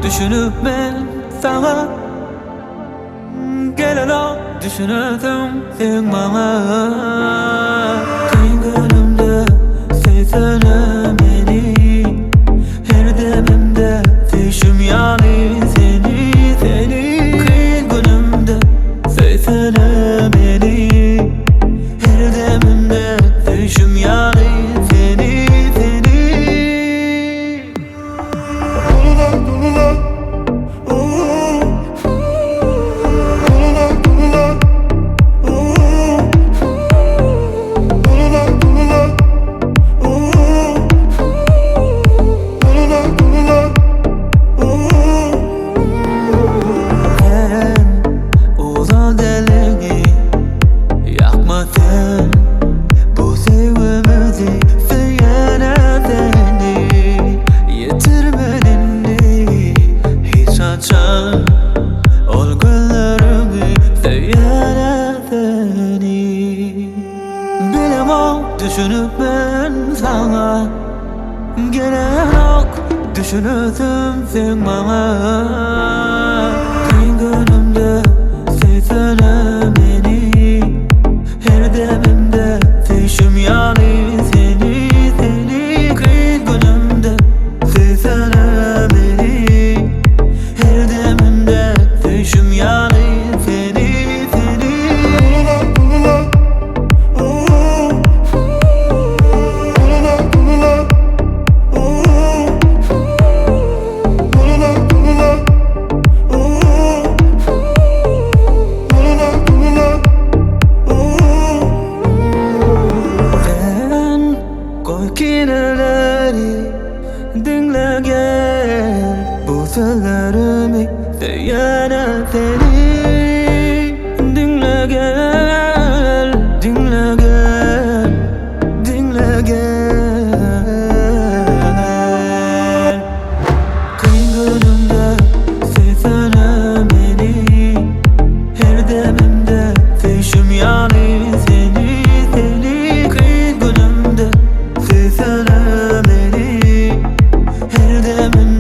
düşünüp men sana gelene düşünürdüm sen bana. Kıyın günümde sevsene beni, her demimde düşüm yani seni, seni. Kıyın günümde sevsene beni, her demimde düşüm yani seni, seni. Yakmadın bu sevgimizi, seyenetini yitirmedin hiç açan ol güllerimi, seyenetini. Bilemem düşünüp ben sana gelen ok düşünürdüm sen bana. Kıyın günümde sevsene beni, her demimde düşüm yani seni, seni. Kıyın günümde sevsene beni, her demimde düşüm yani seni, seni. Kineleri dinle gel, bu sözlerimi seyenetini. Dinle gel, dinle gel, dinle gel. Kıyın günümde sevsene beni, her demimde düşüm yani seni, seni. Kıyın günümde sevsene beni, her demimde